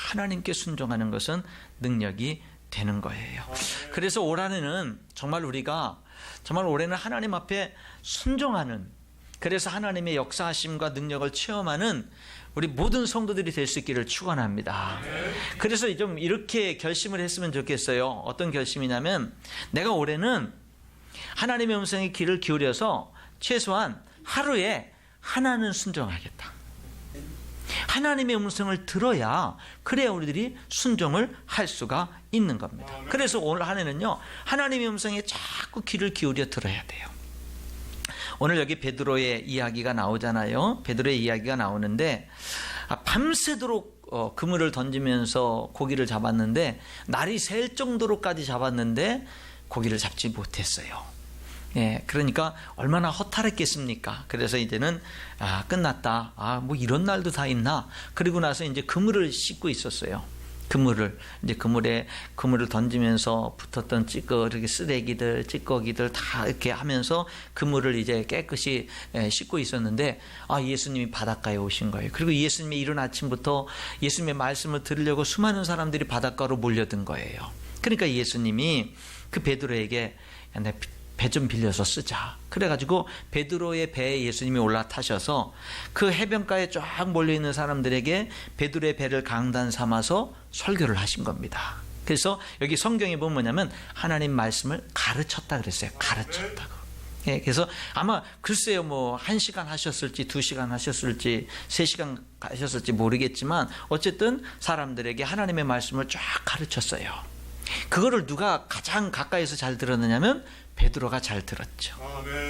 하나님께 순종하는 것은 능력이 되는 거예요. 그래서 올 한해는 정말 우리가 정말 올해는 하나님 앞에 순종하는, 그래서 하나님의 역사하심과 능력을 체험하는 우리 모든 성도들이 될 수 있기를 축원합니다. 그래서 좀 이렇게 결심을 했으면 좋겠어요. 어떤 결심이냐면, 내가 올해는 하나님의 음성에 귀를 기울여서 최소한 하루에 하나는 순종하겠다. 하나님의 음성을 들어야, 그래야 우리들이 순종을 할 수가 있는 겁니다. 그래서 오늘 한 해는요, 하나님의 음성에 자꾸 귀를 기울여 들어야 돼요. 오늘 여기 베드로의 이야기가 나오잖아요. 베드로의 이야기가 나오는데, 밤새도록 그물을 던지면서 고기를 잡았는데, 날이 샐 정도로까지 잡았는데 고기를 잡지 못했어요. 예, 그러니까 얼마나 허탈했겠습니까? 그래서 이제는 끝났다. 뭐 이런 날도 다 있나? 그리고 나서 이제 그물을 씻고 있었어요. 그물을 던지면서 붙었던 이렇게 쓰레기들, 찌꺼기들 다 이렇게 하면서 그물을 이제 깨끗이 씻고 있었는데, 예수님이 바닷가에 오신 거예요. 그리고 예수님이 이른 아침부터 예수님의 말씀을 들으려고 수많은 사람들이 바닷가로 몰려든 거예요. 그러니까 예수님이 그 베드로에게 내 배 좀 빌려서 쓰자. 그래가지고 베드로의 배에 예수님이 올라타셔서 그 해변가에 쫙 몰려있는 사람들에게 베드로의 배를 강단 삼아서 설교를 하신 겁니다. 그래서 여기 성경에 보면 뭐냐면 하나님 말씀을 가르쳤다 그랬어요. 가르쳤다고. 예, 그래서 아마 글쎄요, 뭐 1시간 하셨을지 2시간 하셨을지 3시간 하셨을지 모르겠지만 어쨌든 사람들에게 하나님의 말씀을 쫙 가르쳤어요. 그거를 누가 가장 가까이서 잘 들었느냐면 베드로가 잘 들었죠.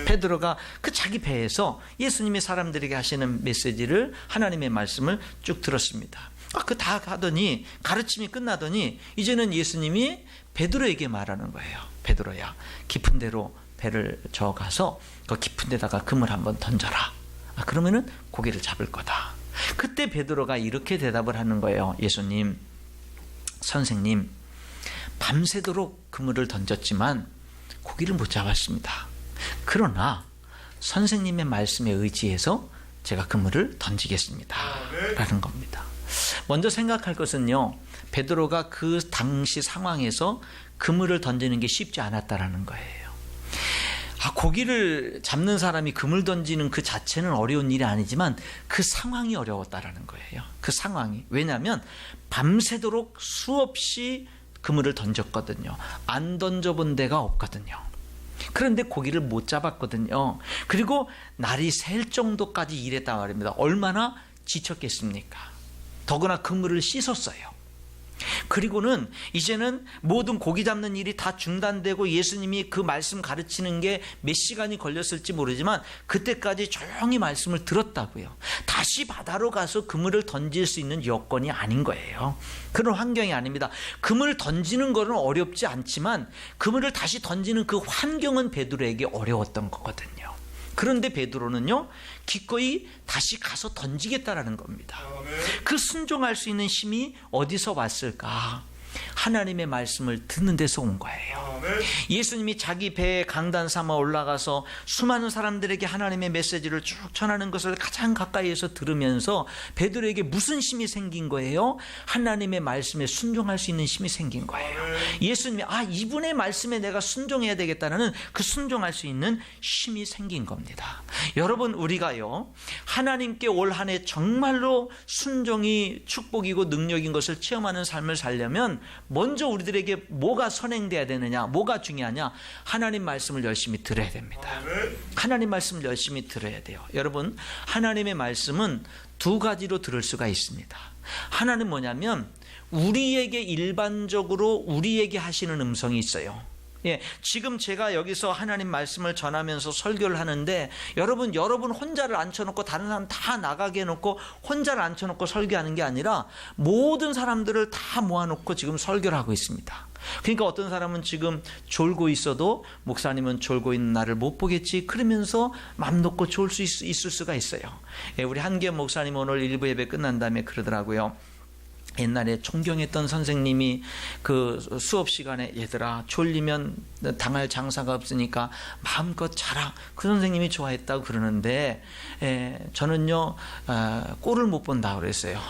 베드로가 그 자기 배에서 예수님이 사람들에게 하시는 메시지를, 하나님의 말씀을 쭉 들었습니다. 그 다 하더니, 가르침이 끝나더니 이제는 예수님이 베드로에게 말하는 거예요. 베드로야, 깊은 데로 배를 저어가서 그 깊은 데다가 그물 한번 던져라. 그러면은 고기를 잡을 거다. 그때 베드로가 이렇게 대답을 하는 거예요. 예수님, 선생님, 밤새도록 그물을 던졌지만 고기를 못 잡았습니다. 그러나 선생님의 말씀에 의지해서 제가 그물을 던지겠습니다. 라는 겁니다. 먼저 생각할 것은요, 베드로가 그 당시 상황에서 그물을 던지는 게 쉽지 않았다라는 거예요. 고기를 잡는 사람이 그물 던지는 그 자체는 어려운 일이 아니지만 그 상황이 어려웠다라는 거예요. 그 상황이. 왜냐하면 밤새도록 수없이 그물을 던졌거든요. 안 던져본 데가 없거든요. 그런데 고기를 못 잡았거든요. 그리고 날이 샐 정도까지 일했단 말입니다. 얼마나 지쳤겠습니까? 더구나 그물을 씻었어요. 그리고는 이제는 모든 고기 잡는 일이 다 중단되고 예수님이 그 말씀 가르치는 게 몇 시간이 걸렸을지 모르지만 그때까지 조용히 말씀을 들었다고요. 다시 바다로 가서 그물을 던질 수 있는 여건이 아닌 거예요. 그런 환경이 아닙니다. 그물을 던지는 거는 어렵지 않지만 그물을 다시 던지는 그 환경은 베드로에게 어려웠던 거거든요. 그런데 베드로는요, 기꺼이 다시 가서 던지겠다라는 겁니다. 그 순종할 수 있는 힘이 어디서 왔을까? 하나님의 말씀을 듣는 데서 온 거예요. 예수님이 자기 배에 강단 삼아 올라가서 수많은 사람들에게 하나님의 메시지를 쭉 전하는 것을 가장 가까이에서 들으면서 베드로에게 무슨 힘이 생긴 거예요? 하나님의 말씀에 순종할 수 있는 힘이 생긴 거예요. 예수님이 이분의 말씀에 내가 순종해야 되겠다는 그 순종할 수 있는 힘이 생긴 겁니다. 여러분, 우리가요, 하나님께 올 한 해 정말로 순종이 축복이고 능력인 것을 체험하는 삶을 살려면 먼저 우리들에게 뭐가 선행돼야 되느냐, 뭐가 중요하냐? 하나님 말씀을 열심히 들어야 됩니다. 하나님 말씀을 열심히 들어야 돼요. 여러분, 하나님의 말씀은 두 가지로 들을 수가 있습니다. 하나는 뭐냐면 우리에게 일반적으로 우리에게 하시는 음성이 있어요. 지금 제가 여기서 하나님 말씀을 전하면서 설교를 하는데 여러분 혼자를 앉혀놓고 다른 사람 다 나가게 해놓고 혼자를 앉혀놓고 설교하는 게 아니라 모든 사람들을 다 모아놓고 지금 설교를 하고 있습니다. 그러니까 어떤 사람은 지금 졸고 있어도 목사님은 졸고 있는 나를 못 보겠지 그러면서 맘 놓고 졸 수 있을 수가 있어요. 우리 한기현 목사님 오늘 일부 예배 끝난 다음에 그러더라고요. 옛날에 존경했던 선생님이 그 수업 시간에 얘들아 졸리면 당할 장사가 없으니까 마음껏 자라, 그 선생님이 좋아했다고 그러는데 저는요 꼴을 못 본다 그랬어요.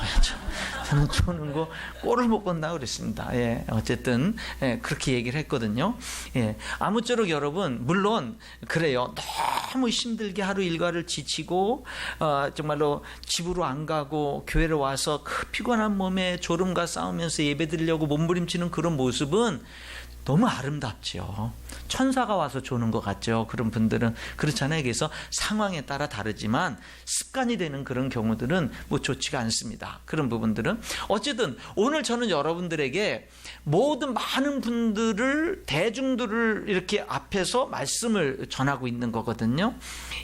저는 조는 거 꼴을 못 본다 그랬습니다. 어쨌든 그렇게 얘기를 했거든요. 아무쪼록 여러분, 물론 그래요. 너무 힘들게 하루 일과를 지치고 정말로 집으로 안 가고 교회를 와서 그 피곤한 몸에 졸음과 싸우면서 예배드리려고 몸부림치는 그런 모습은 너무 아름답죠. 천사가 와서 조는 것 같죠. 그런 분들은 그렇잖아요. 그래서 상황에 따라 다르지만 습관이 되는 그런 경우들은 뭐 좋지가 않습니다. 그런 부분들은 어쨌든 오늘 저는 여러분들에게 모든 많은 분들을, 대중들을 이렇게 앞에서 말씀을 전하고 있는 거거든요.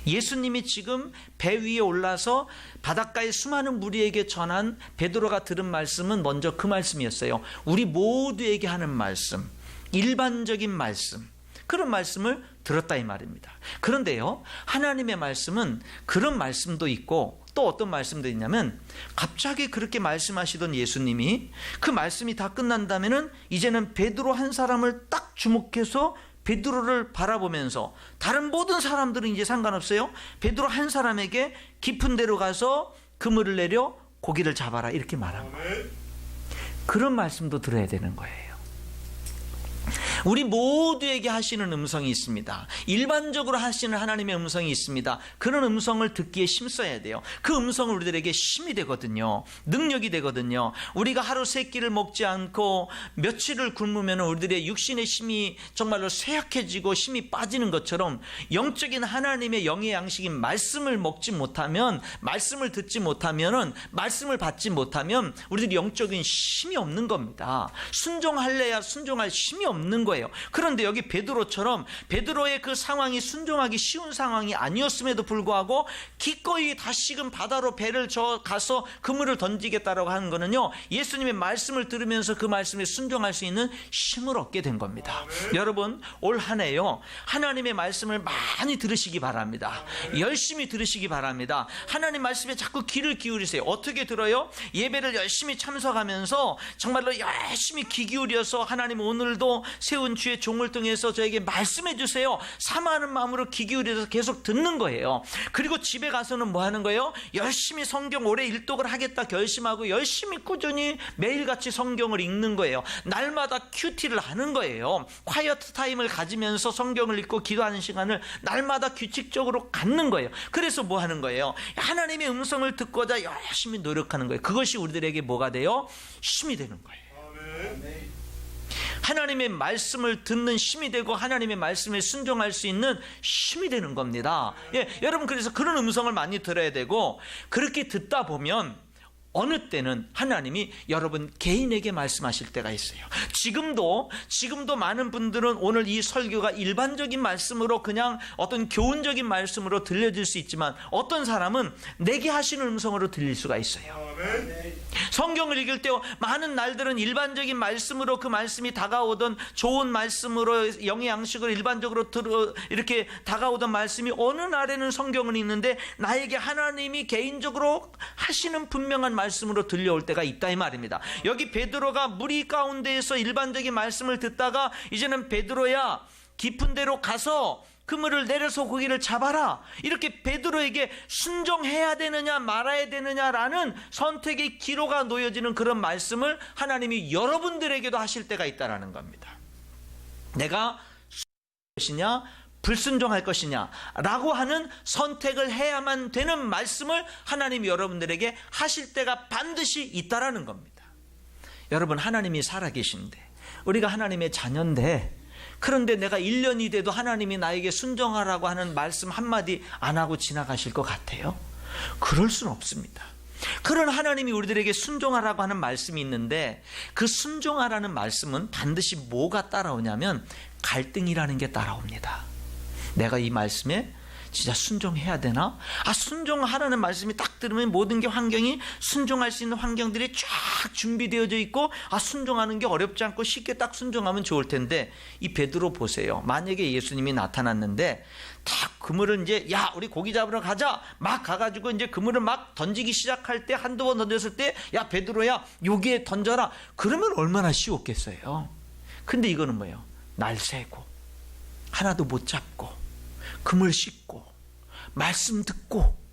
예수님이 지금 배 위에 올라서 바닷가의 수많은 무리에게 전한 베드로가 들은 말씀은 먼저 그 말씀이었어요. 우리 모두에게 하는 말씀, 일반적인 말씀, 그런 말씀을 들었다 이 말입니다. 그런데요, 하나님의 말씀은 그런 말씀도 있고 또 어떤 말씀도 있냐면, 갑자기 그렇게 말씀하시던 예수님이 그 말씀이 다 끝난다면은 이제는 베드로 한 사람을 딱 주목해서 베드로를 바라보면서, 다른 모든 사람들은 이제 상관없어요. 베드로 한 사람에게 깊은 데로 가서 그물을 내려 고기를 잡아라, 이렇게 말한 거예요. 그런 말씀도 들어야 되는 거예요. 우리 모두에게 하시는 음성이 있습니다. 일반적으로 하시는 하나님의 음성이 있습니다. 그런 음성을 듣기에 힘써야 돼요. 그 음성은 우리들에게 힘이 되거든요. 능력이 되거든요. 우리가 하루 3끼를 먹지 않고 며칠을 굶으면 우리들의 육신의 힘이 정말로 쇠약해지고 힘이 빠지는 것처럼, 영적인 하나님의 영의 양식인 말씀을 먹지 못하면, 말씀을 듣지 못하면, 말씀을 받지 못하면 우리들이 영적인 힘이 없는 겁니다. 순종할래야 순종할 힘이 없는 거예요. 그런데 여기 베드로처럼, 베드로의 그 상황이 순종하기 쉬운 상황이 아니었음에도 불구하고 기꺼이 다시금 바다로 배를 가서 그물을 던지겠다라고 하는 거는요, 예수님의 말씀을 들으면서 그 말씀에 순종할 수 있는 힘을 얻게 된 겁니다. 여러분, 올 한 해요, 하나님의 말씀을 많이 들으시기 바랍니다. 열심히 들으시기 바랍니다. 하나님 말씀에 자꾸 귀를 기울이세요. 어떻게 들어요? 예배를 열심히 참석하면서 정말로 열심히 귀 기울여서, 하나님 오늘도 세운 주의 종을 통해서 저에게 말씀해 주세요, 사모하는 마음으로 귀 기울여서 계속 듣는 거예요. 그리고 집에 가서는 뭐 하는 거예요? 열심히 성경 오래 일독을 하겠다 결심하고 열심히 꾸준히 매일같이 성경을 읽는 거예요. 날마다 큐티를 하는 거예요. 콰이어트 타임을 가지면서 성경을 읽고 기도하는 시간을 날마다 규칙적으로 갖는 거예요. 그래서 뭐 하는 거예요? 하나님의 음성을 듣고자 열심히 노력하는 거예요. 그것이 우리들에게 뭐가 돼요? 힘이 되는 거예요. 하나님의 말씀을 듣는 힘이 되고, 하나님의 말씀에 순종할 수 있는 힘이 되는 겁니다. 여러분, 그래서 그런 음성을 많이 들어야 되고, 그렇게 듣다 보면 어느 때는 하나님이 여러분 개인에게 말씀하실 때가 있어요. 지금도 많은 분들은 오늘 이 설교가 일반적인 말씀으로, 그냥 어떤 교훈적인 말씀으로 들려질 수 있지만, 어떤 사람은 내게 하시는 음성으로 들릴 수가 있어요. 성경을 읽을 때 많은 날들은 일반적인 말씀으로, 그 말씀이 다가오던 좋은 말씀으로, 영의 양식으로 일반적으로 이렇게 다가오던 말씀이, 어느 날에는 성경을 읽는데 나에게 하나님이 개인적으로 하시는 분명한 말씀으로 들려올 때가 있다 이 말입니다. 여기 베드로가 무리 가운데에서 일반적인 말씀을 듣다가, 이제는 베드로야 깊은 데로 가서 그물을 내려서 고기를 잡아라, 이렇게 베드로에게 순종해야 되느냐 말아야 되느냐라는 선택의 기로가 놓여지는 그런 말씀을 하나님이 여러분들에게도 하실 때가 있다라는 겁니다. 내가 순종할 것이냐 불순종할 것이냐 라고 하는 선택을 해야만 되는 말씀을 하나님이 여러분들에게 하실 때가 반드시 있다라는 겁니다. 여러분, 하나님이 살아계신데, 우리가 하나님의 자녀인데, 그런데 내가 1년이 돼도 하나님이 나에게 순종하라고 하는 말씀 한마디 안 하고 지나가실 것 같아요? 그럴 수는 없습니다. 그런 하나님이 우리들에게 순종하라고 하는 말씀이 있는데, 그 순종하라는 말씀은 반드시 뭐가 따라오냐면 갈등이라는 게 따라옵니다. 내가 이 말씀에 진짜 순종해야 되나? 순종하라는 말씀이 딱 들으면 모든 게, 환경이 순종할 수 있는 환경들이 쫙 준비되어져 있고, 순종하는 게 어렵지 않고 쉽게 딱 순종하면 좋을 텐데, 이 베드로 보세요. 만약에 예수님이 나타났는데 딱 그물을 이제 야 우리 고기 잡으러 가자 막 가가지고 이제 그물을 막 던지기 시작할 때 한두 번 던졌을 때 야 베드로야 여기에 던져라 그러면 얼마나 쉬웠겠어요. 근데 이거는 뭐예요? 날 새고 하나도 못 잡고 그물 씻고 말씀 듣고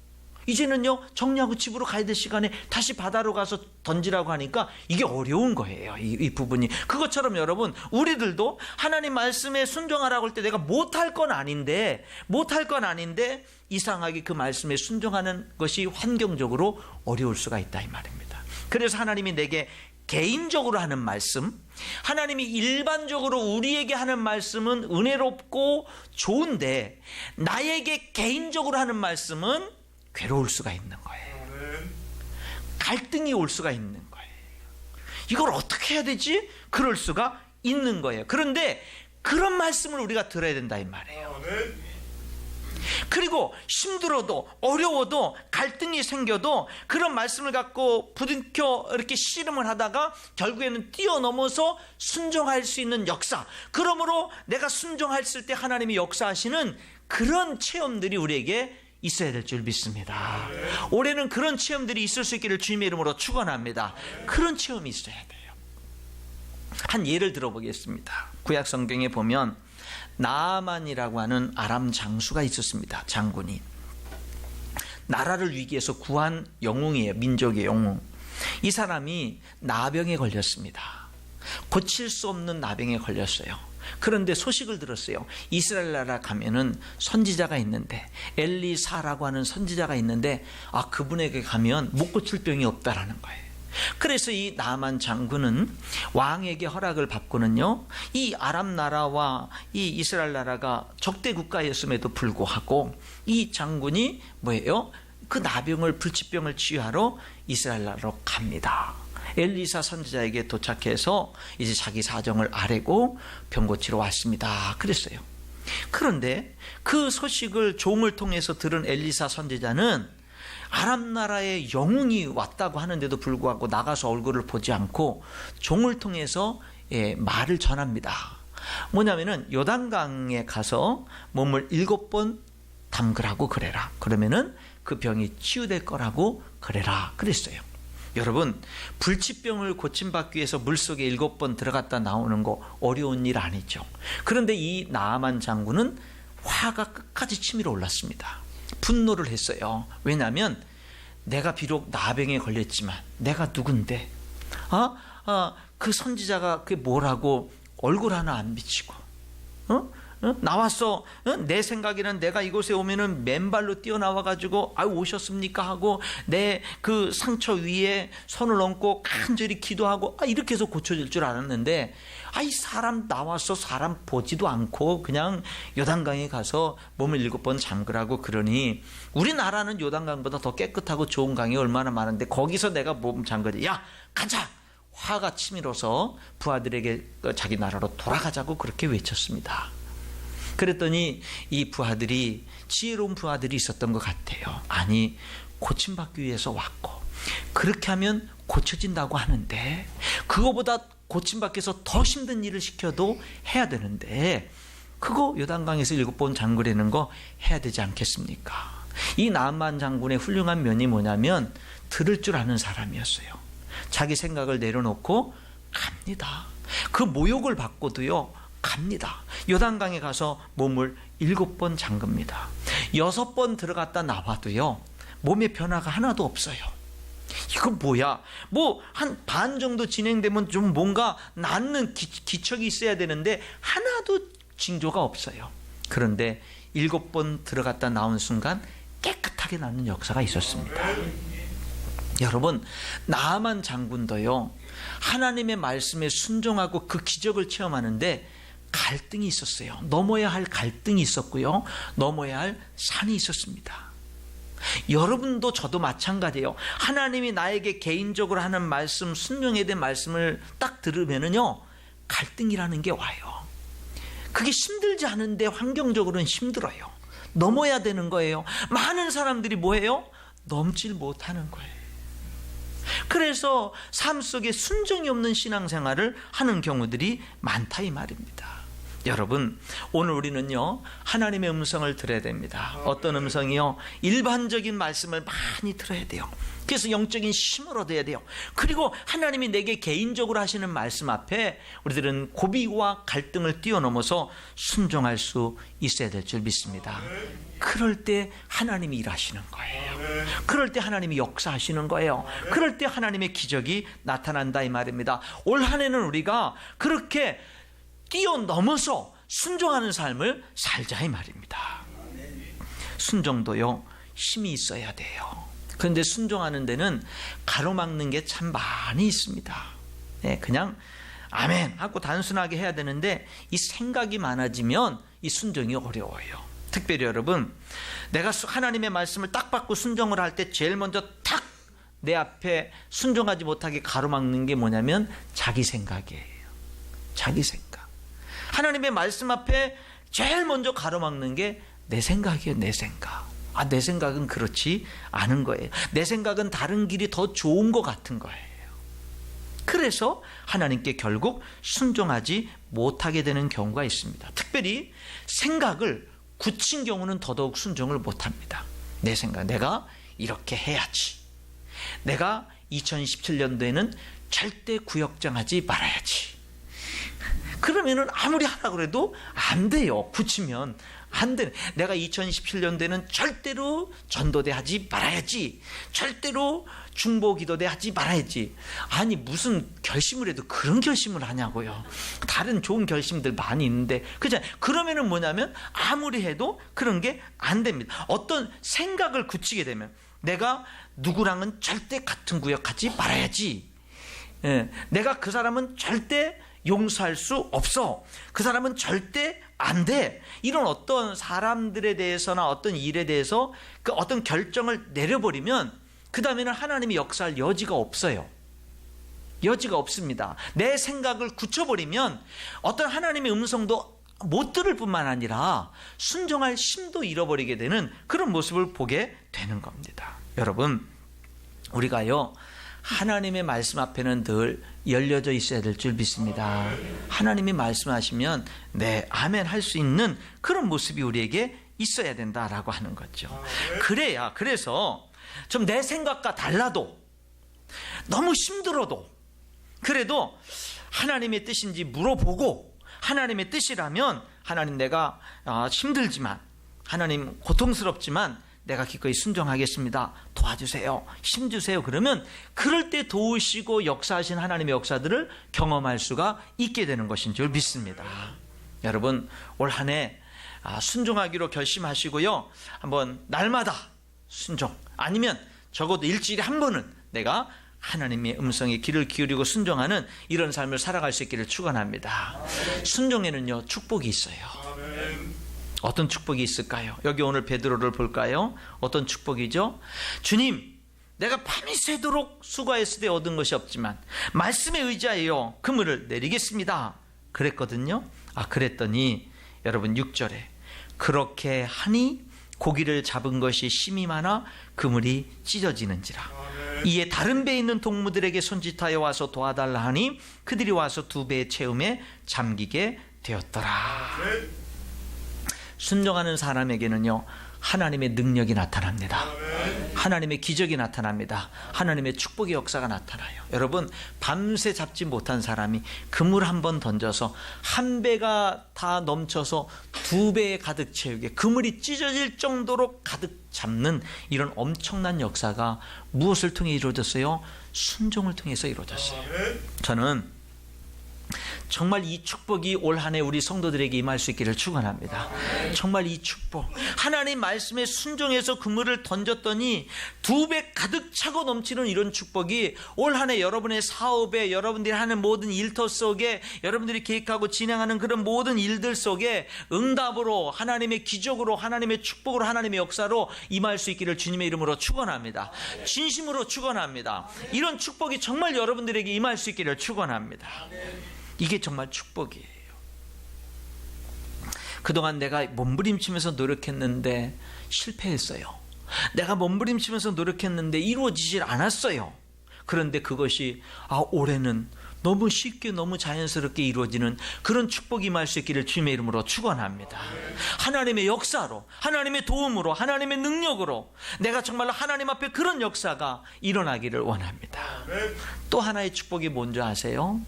이제는요 정리하고 집으로 가야 될 시간에 다시 바다로 가서 던지라고 하니까 이게 어려운 거예요. 이 부분이. 그것처럼 여러분 우리들도 하나님 말씀에 순종하라고 할 때 내가 못할 건 아닌데 이상하게 그 말씀에 순종하는 것이 환경적으로 어려울 수가 있다 이 말입니다. 그래서 하나님이 내게 개인적으로 하는 말씀, 하나님이 일반적으로 우리에게 하는 말씀은 은혜롭고 좋은데 나에게 개인적으로 하는 말씀은 괴로울 수가 있는 거예요. 갈등이 올 수가 있는 거예요. 이걸 어떻게 해야 되지? 그럴 수가 있는 거예요. 그런데 그런 말씀을 우리가 들어야 된다 이 말이에요. 그리고 힘들어도 어려워도 갈등이 생겨도 그런 말씀을 갖고 부딪혀 이렇게 씨름을 하다가 결국에는 뛰어넘어서 순종할 수 있는 역사, 그러므로 내가 순종했을 때 하나님이 역사하시는 그런 체험들이 우리에게 있어야 될 줄 믿습니다. 올해는 그런 체험들이 있을 수 있기를 주님의 이름으로 축원합니다. 그런 체험이 있어야 돼요. 한 예를 들어보겠습니다. 구약 성경에 보면 나아만이라고 하는 아람 장수가 있었습니다. 장군이 나라를 위기에서 구한 영웅이에요. 민족의 영웅. 이 사람이 나병에 걸렸습니다. 고칠 수 없는 나병에 걸렸어요. 그런데 소식을 들었어요. 이스라엘 나라 가면은 선지자가 있는데 엘리사라고 하는 선지자가 있는데 그분에게 가면 못 고칠 병이 없다라는 거예요. 그래서 이 나만 장군은 왕에게 허락을 받고는요 이 아람 나라와 이 이스라엘 나라가 적대 국가였음에도 불구하고 이 장군이 뭐예요? 그 나병을 불치병을 치유하러 이스라엘 나라로 갑니다. 엘리사 선지자에게 도착해서 이제 자기 사정을 아뢰고 병 고치러 왔습니다. 그랬어요. 그런데 그 소식을 종을 통해서 들은 엘리사 선지자는 아람 나라의 영웅이 왔다고 하는데도 불구하고 나가서 얼굴을 보지 않고 종을 통해서 말을 전합니다. 뭐냐면은 요단강에 가서 몸을 7번 담그라고 그래라. 그러면은 그 병이 치유될 거라고 그래라. 그랬어요. 여러분 불치병을 고침받기 위해서 물속에 7번 들어갔다 나오는 거 어려운 일 아니죠. 그런데 이 나아만 장군은 화가 끝까지 치밀어 올랐습니다. 분노를 했어요. 왜냐하면 내가 비록 나병에 걸렸지만 내가 누군데 그 선지자가 그게 뭐라고 얼굴 하나 안 비치고 나왔어. 내 생각에는 내가 이곳에 오면은 맨발로 뛰어나와가지고 오셨습니까 하고 내 그 상처 위에 손을 얹고 간절히 기도하고 이렇게 해서 고쳐질 줄 알았는데 이 사람 나와서 사람 보지도 않고 그냥 요단강에 가서 몸을 7번 잠그라고 그러니 우리나라는 요단강보다 더 깨끗하고 좋은 강이 얼마나 많은데 거기서 내가 몸 잠그지 야 가자. 화가 치밀어서 부하들에게 자기 나라로 돌아가자고 그렇게 외쳤습니다. 그랬더니 이 부하들이 지혜로운 부하들이 있었던 것 같아요. 아니 고침받기 위해서 왔고 그렇게 하면 고쳐진다고 하는데 그거보다 고침받기 위해서 더 힘든 일을 시켜도 해야 되는데 그거 요단강에서 7번 잠그려는 거 해야 되지 않겠습니까? 이 나만 장군의 훌륭한 면이 뭐냐면 들을 줄 아는 사람이었어요. 자기 생각을 내려놓고 갑니다. 그 모욕을 받고도요 갑니다. 요단강에 가서 몸을 7번 잠깁니다. 6번 들어갔다 나와도요 몸에 변화가 하나도 없어요. 이거 뭐야? 한 반 정도 진행되면 좀 뭔가 낫는 기척이 있어야 되는데 하나도 징조가 없어요. 그런데 7번 들어갔다 나온 순간 깨끗하게 낫는 역사가 있었습니다. 여러분 나아만 장군도요 하나님의 말씀에 순종하고 그 기적을 체험하는데 갈등이 있었어요. 넘어야 할 갈등이 있었고요. 넘어야 할 산이 있었습니다. 여러분도 저도 마찬가지예요. 하나님이 나에게 개인적으로 하는 말씀, 순종에 대한 말씀을 딱 들으면은요 갈등이라는 게 와요. 그게 힘들지 않은데 환경적으로는 힘들어요. 넘어야 되는 거예요. 많은 사람들이 뭐예요? 넘질 못하는 거예요. 그래서 삶 속에 순종이 없는 신앙생활을 하는 경우들이 많다 이 말입니다. 여러분, 오늘 우리는요, 하나님의 음성을 들어야 됩니다. 어떤 음성이요? 일반적인 말씀을 많이 들어야 돼요. 그래서 영적인 힘을 얻어야 돼요. 그리고 하나님이 내게 개인적으로 하시는 말씀 앞에 우리들은 고비와 갈등을 뛰어넘어서 순종할 수 있어야 될 줄 믿습니다. 그럴 때 하나님이 일하시는 거예요. 그럴 때 하나님이 역사하시는 거예요. 그럴 때 하나님의 기적이 나타난다 이 말입니다. 올 한 해는 우리가 그렇게 뛰어넘어서 순종하는 삶을 살자 이 말입니다. 순종도요, 힘이 있어야 돼요. 그런데 순종하는 데는 가로막는 게 참 많이 있습니다. 그냥 아멘 하고 단순하게 해야 되는데 이 생각이 많아지면 이 순종이 어려워요. 특별히 여러분, 내가 하나님의 말씀을 딱 받고 순종을 할 때 제일 먼저 탁 내 앞에 순종하지 못하게 가로막는 게 뭐냐면 자기 생각이에요. 자기 생각. 하나님의 말씀 앞에 제일 먼저 가로막는 게 내 생각이에요. 내 생각. 내 생각은 그렇지 않은 거예요. 내 생각은 다른 길이 더 좋은 것 같은 거예요. 그래서 하나님께 결국 순종하지 못하게 되는 경우가 있습니다. 특별히 생각을 굳힌 경우는 더더욱 순종을 못합니다. 내 생각, 내가 이렇게 해야지. 내가 2017년도에는 절대 구역장하지 말아야지. 그러면은 아무리 하라고 해도 안 돼요. 굳히면 안 돼. 내가 2017년도에는 절대로 전도대 하지 말아야지. 절대로 중보기도대 하지 말아야지. 아니 무슨 결심을 해도 그런 결심을 하냐고요. 다른 좋은 결심들 많이 있는데 그죠? 그러면은 뭐냐면 아무리 해도 그런 게 안 됩니다. 어떤 생각을 굳히게 되면 내가 누구랑은 절대 같은 구역 하지 말아야지. 내가 그 사람은 절대 용서할 수 없어. 그 사람은 절대 안 돼. 이런 어떤 사람들에 대해서나 어떤 일에 대해서 그 어떤 결정을 내려버리면 그 다음에는 하나님이 역사할 여지가 없어요. 여지가 없습니다. 내 생각을 굳혀버리면 어떤 하나님의 음성도 못 들을 뿐만 아니라 순종할 힘도 잃어버리게 되는 그런 모습을 보게 되는 겁니다. 여러분, 우리가요 하나님의 말씀 앞에는 늘 열려져 있어야 될 줄 믿습니다. 하나님이 말씀하시면 네, 아멘 할 수 있는 그런 모습이 우리에게 있어야 된다라고 하는 거죠. 그래서 좀 내 생각과 달라도 너무 힘들어도 그래도 하나님의 뜻인지 물어보고 하나님의 뜻이라면 하나님 내가 힘들지만 하나님 고통스럽지만 내가 기꺼이 순종하겠습니다. 도와주세요. 힘주세요. 그러면 그럴 때 도우시고 역사하신 하나님의 역사들을 경험할 수가 있게 되는 것인 줄 믿습니다. 여러분 올 한 해 순종하기로 결심하시고요. 한번 날마다 순종 아니면 적어도 일주일에 한 번은 내가 하나님의 음성에 귀를 기울이고 순종하는 이런 삶을 살아갈 수 있기를 축원합니다. 순종에는요 축복이 있어요. 어떤 축복이 있을까요? 여기 오늘 베드로를 볼까요? 어떤 축복이죠? 주님, 내가 밤이 새도록 수고했을 때 얻은 것이 없지만 말씀에 의지하여 그물을 내리겠습니다. 그랬거든요. 그랬더니 여러분 6절에 그렇게 하니 고기를 잡은 것이 심이 많아 그물이 찢어지는지라. 이에 다른 배에 있는 동무들에게 손짓하여 와서 도와달라 하니 그들이 와서 두 배의 채움에 잠기게 되었더라. 순종하는 사람에게는요 하나님의 능력이 나타납니다. 하나님의 기적이 나타납니다. 하나님의 축복의 역사가 나타나요. 여러분 밤새 잡지 못한 사람이 그물 한 번 던져서 한 배가 다 넘쳐서 두 배에 가득 채우게 그물이 찢어질 정도로 가득 잡는 이런 엄청난 역사가 무엇을 통해 이루어졌어요? 순종을 통해서 이루어졌어요. 저는 정말 이 축복이 올 한 해 우리 성도들에게 임할 수 있기를 축원합니다. 정말 이 축복 하나님 말씀에 순종해서 그물을 던졌더니 두 배 가득 차고 넘치는 이런 축복이 올 한 해 여러분의 사업에 여러분들이 하는 모든 일터 속에 여러분들이 계획하고 진행하는 그런 모든 일들 속에 응답으로 하나님의 기적으로 하나님의 축복으로 하나님의 역사로 임할 수 있기를 주님의 이름으로 축원합니다. 진심으로 축원합니다. 이런 축복이 정말 여러분들에게 임할 수 있기를 축원합니다. 이게 정말 축복이에요. 그동안 내가 몸부림치면서 노력했는데 실패했어요. 내가 몸부림치면서 노력했는데 이루어지질 않았어요. 그런데 그것이 올해는 너무 쉽게 너무 자연스럽게 이루어지는 그런 축복이 임할 수 있기를 주님의 이름으로 축원합니다. 하나님의 역사로, 하나님의 도움으로, 하나님의 능력으로 내가 정말로 하나님 앞에 그런 역사가 일어나기를 원합니다. 또 하나의 축복이 뭔지 아세요?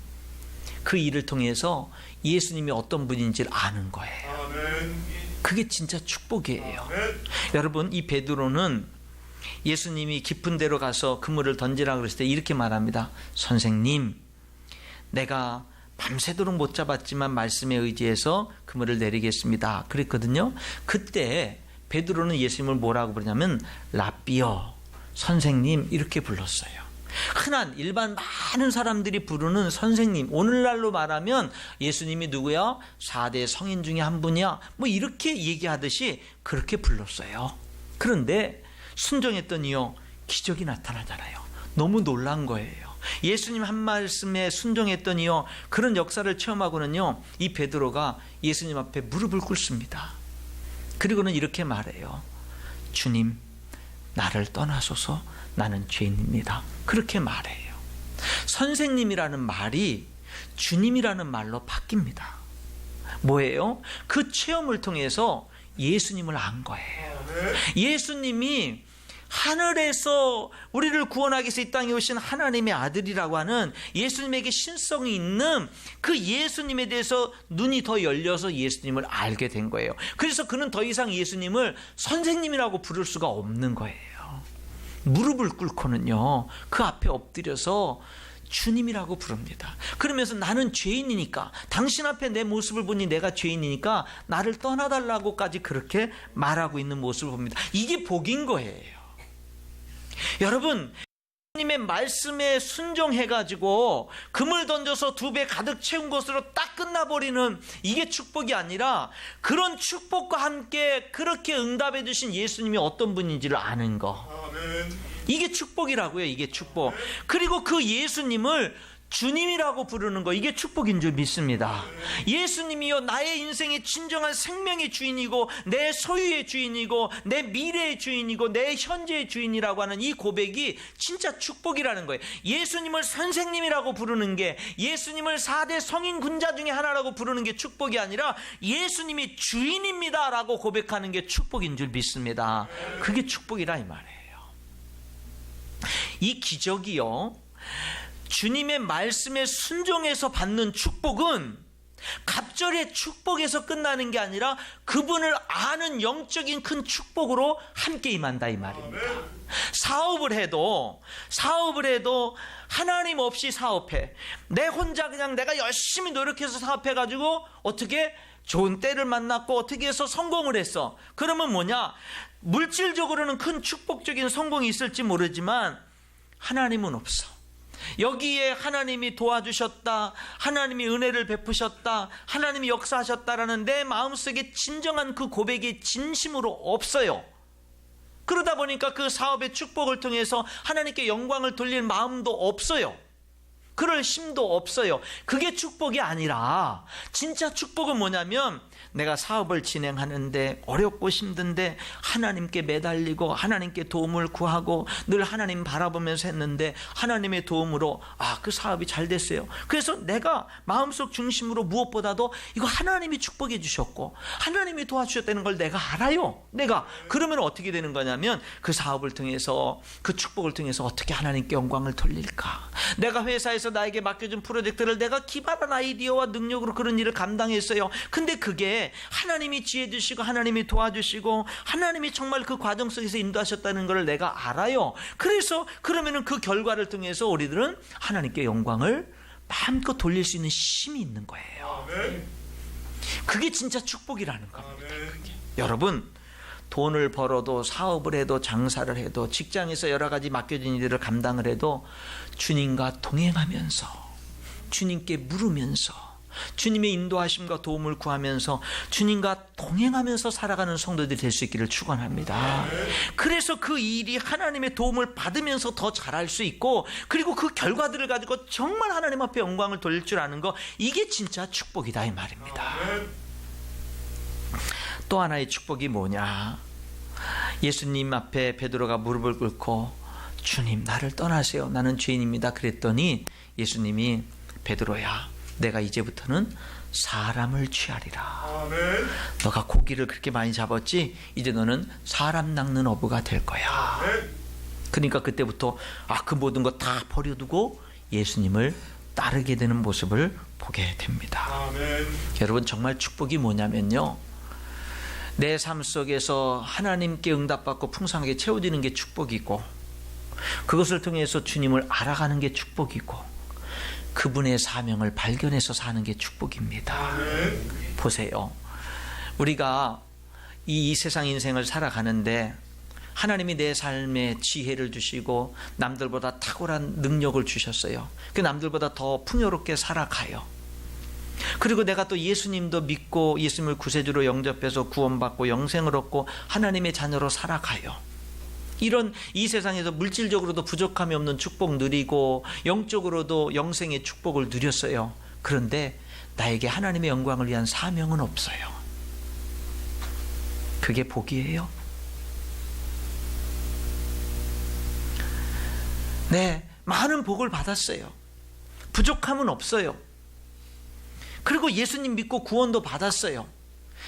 그 일을 통해서 예수님이 어떤 분인지를 아는 거예요. 그게 진짜 축복이에요. 여러분, 이 베드로는 예수님이 깊은 데로 가서 그물을 던지라고 그랬을 때 이렇게 말합니다. 선생님, 내가 밤새도록 못 잡았지만 말씀에 의지해서 그물을 내리겠습니다. 그랬거든요. 그때 베드로는 예수님을 뭐라고 부르냐면 라비어, 선생님 이렇게 불렀어요. 흔한 일반 많은 사람들이 부르는 선생님, 오늘날로 말하면 예수님이 누구야? 4대 성인 중에 한 분이야, 뭐 이렇게 얘기하듯이 그렇게 불렀어요. 그런데 순종했더니요, 기적이 나타나잖아요. 너무 놀란 거예요. 예수님 한 말씀에 순종했더니요, 그런 역사를 체험하고는요, 이 베드로가 예수님 앞에 무릎을 꿇습니다. 그리고는 이렇게 말해요. 주님, 나를 떠나소서, 나는 죄인입니다. 그렇게 말해요. 선생님이라는 말이 주님이라는 말로 바뀝니다. 뭐예요? 그 체험을 통해서 예수님을 안 거예요. 예수님이 하늘에서 우리를 구원하기 위해서 이 땅에 오신 하나님의 아들이라고 하는 예수님에게 신성이 있는 그 예수님에 대해서 눈이 더 열려서 예수님을 알게 된 거예요. 그래서 그는 더 이상 예수님을 선생님이라고 부를 수가 없는 거예요. 무릎을 꿇고는요, 그 앞에 엎드려서 주님이라고 부릅니다. 그러면서 나는 죄인이니까, 당신 앞에 내 모습을 보니 내가 죄인이니까 나를 떠나달라고까지 그렇게 말하고 있는 모습을 봅니다. 이게 복인 거예요. 여러분, 하나님의 말씀에 순종해가지고 그물 던져서 2배 가득 채운 것으로 딱 끝나버리는 이게 축복이 아니라, 그런 축복과 함께 그렇게 응답해 주신 예수님이 어떤 분인지를 아는 거, 이게 축복이라고요. 이게 축복. 그리고 그 예수님을 주님이라고 부르는 거, 이게 축복인 줄 믿습니다. 예수님이요, 나의 인생의 진정한 생명의 주인이고 내 소유의 주인이고 내 미래의 주인이고 내 현재의 주인이라고 하는 이 고백이 진짜 축복이라는 거예요. 예수님을 선생님이라고 부르는 게, 예수님을 4대 성인 군자 중에 하나라고 부르는 게 축복이 아니라 예수님이 주인입니다 라고 고백하는 게 축복인 줄 믿습니다. 그게 축복이라 이 말이에요. 이 기적이요, 주님의 말씀에 순종해서 받는 축복은 갑절의 축복에서 끝나는 게 아니라 그분을 아는 영적인 큰 축복으로 함께 임한다 이 말입니다. 사업을 해도 하나님 없이 사업해, 내 혼자 그냥 내가 열심히 노력해서 사업해가지고 어떻게 좋은 때를 만났고 어떻게 해서 성공을 했어. 그러면 뭐냐, 물질적으로는 큰 축복적인 성공이 있을지 모르지만 하나님은 없어. 여기에 하나님이 도와주셨다, 하나님이 은혜를 베푸셨다, 하나님이 역사하셨다라는 내 마음속에 진정한 그 고백이 진심으로 없어요. 그러다 보니까 그 사업의 축복을 통해서 하나님께 영광을 돌릴 마음도 없어요. 그럴 힘도 없어요. 그게 축복이 아니라, 진짜 축복은 뭐냐면, 내가 사업을 진행하는데 어렵고 힘든데 하나님께 매달리고 하나님께 도움을 구하고 늘 하나님 바라보면서 했는데 하나님의 도움으로 그 사업이 잘 됐어요. 그래서 내가 마음속 중심으로 무엇보다도 이거 하나님이 축복해 주셨고 하나님이 도와주셨다는 걸 내가 알아요. 그러면 어떻게 되는 거냐면, 그 사업을 통해서, 그 축복을 통해서 어떻게 하나님께 영광을 돌릴까, 내가 회사에서 나에게 맡겨준 프로젝트를 내가 기발한 아이디어와 능력으로 그런 일을 감당했어요. 근데 그게 하나님이 지혜 주시고 하나님이 도와주시고 하나님이 정말 그 과정 속에서 인도하셨다는 걸 내가 알아요. 그래서 그러면은 그 결과를 통해서 우리들은 하나님께 영광을 마음껏 돌릴 수 있는 힘이 있는 거예요. 그게 진짜 축복이라는 겁니다. 그게. 여러분, 돈을 벌어도 사업을 해도 장사를 해도 직장에서 여러 가지 맡겨진 일들을 감당을 해도 주님과 동행하면서, 주님께 물으면서, 주님의 인도하심과 도움을 구하면서 주님과 동행하면서 살아가는 성도들이 될 수 있기를 축원합니다. 그래서 그 일이 하나님의 도움을 받으면서 더 잘할 수 있고, 그리고 그 결과들을 가지고 정말 하나님 앞에 영광을 돌릴 줄 아는 거, 이게 진짜 축복이다 이 말입니다. 또 하나의 축복이 뭐냐, 예수님 앞에 베드로가 무릎을 꿇고 주님 나를 떠나세요, 나는 죄인입니다 그랬더니 예수님이 베드로야, 내가 이제부터는 사람을 취하리라. 아멘. 너가 고기를 그렇게 많이 잡았지? 이제 너는 사람 낚는 어부가 될 거야. 아멘. 그러니까 그때부터 그 모든 거 다 버려두고 예수님을 따르게 되는 모습을 보게 됩니다. 아멘. 여러분, 정말 축복이 뭐냐면요, 내 삶 속에서 하나님께 응답받고 풍성하게 채워지는 게 축복이고, 그것을 통해서 주님을 알아가는 게 축복이고, 그분의 사명을 발견해서 사는 게 축복입니다. 아멘. 보세요, 우리가 이 세상 인생을 살아가는데 하나님이 내 삶에 지혜를 주시고 남들보다 탁월한 능력을 주셨어요. 그 남들보다 더 풍요롭게 살아가요. 그리고 내가 또 예수님도 믿고 예수님을 구세주로 영접해서 구원받고 영생을 얻고 하나님의 자녀로 살아가요. 이런 이 세상에서 물질적으로도 부족함이 없는 축복 누리고 영적으로도 영생의 축복을 누렸어요. 그런데 나에게 하나님의 영광을 위한 사명은 없어요. 그게 복이에요? 네, 많은 복을 받았어요. 부족함은 없어요. 그리고 예수님 믿고 구원도 받았어요.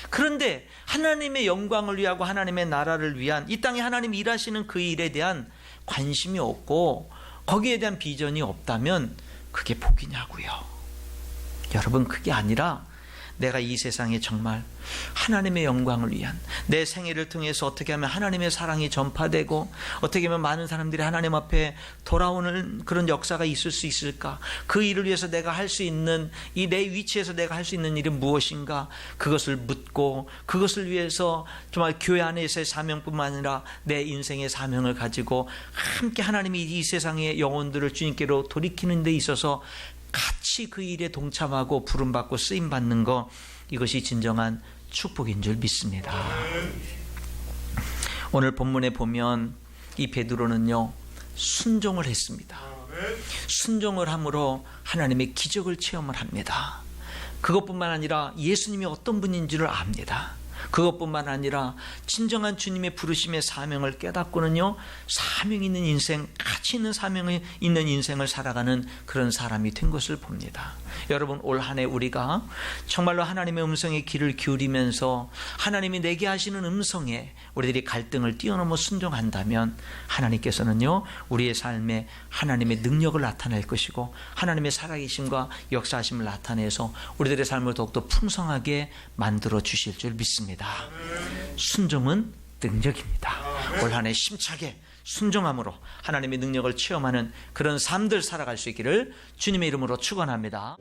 그런데 하나님의 영광을 위하고 하나님의 나라를 위한 이 땅에 하나님이 일하시는 그 일에 대한 관심이 없고 거기에 대한 비전이 없다면 그게 복이냐고요. 여러분, 그게 아니라 내가 이 세상에 정말 하나님의 영광을 위한 내 생애를 통해서 어떻게 하면 하나님의 사랑이 전파되고 어떻게 하면 많은 사람들이 하나님 앞에 돌아오는 그런 역사가 있을 수 있을까? 그 일을 위해서 내가 할 수 있는 이 내 위치에서 내가 할 수 있는 일은 무엇인가? 그것을 묻고 그것을 위해서 정말 교회 안에서의 사명뿐만 아니라 내 인생의 사명을 가지고 함께 하나님이 이 세상의 영혼들을 주님께로 돌이키는 데 있어서 같이 그 일에 동참하고 부름받고 쓰임받는 것, 이것이 진정한 축복인 줄 믿습니다. 오늘 본문에 보면 이 베드로는요, 순종을 했습니다. 순종을 함으로 하나님의 기적을 체험을 합니다. 그것뿐만 아니라 예수님이 어떤 분인지를 압니다. 그것뿐만 아니라 진정한 주님의 부르심의 사명을 깨닫고는요, 사명 있는 인생, 가치 있는 사명이 있는 인생을 살아가는 그런 사람이 된 것을 봅니다. 여러분, 올 한 해 우리가 정말로 하나님의 음성에 귀를 기울이면서 하나님이 내게 하시는 음성에 우리들이 갈등을 뛰어넘어 순종한다면 하나님께서는요, 우리의 삶에 하나님의 능력을 나타낼 것이고 하나님의 살아계심과 역사하심을 나타내서 우리들의 삶을 더욱더 풍성하게 만들어 주실 줄 믿습니다. 순종은 능력입니다. 올 한 해 힘차게 순종함으로 하나님의 능력을 체험하는 그런 삶들 살아갈 수 있기를 주님의 이름으로 축원합니다.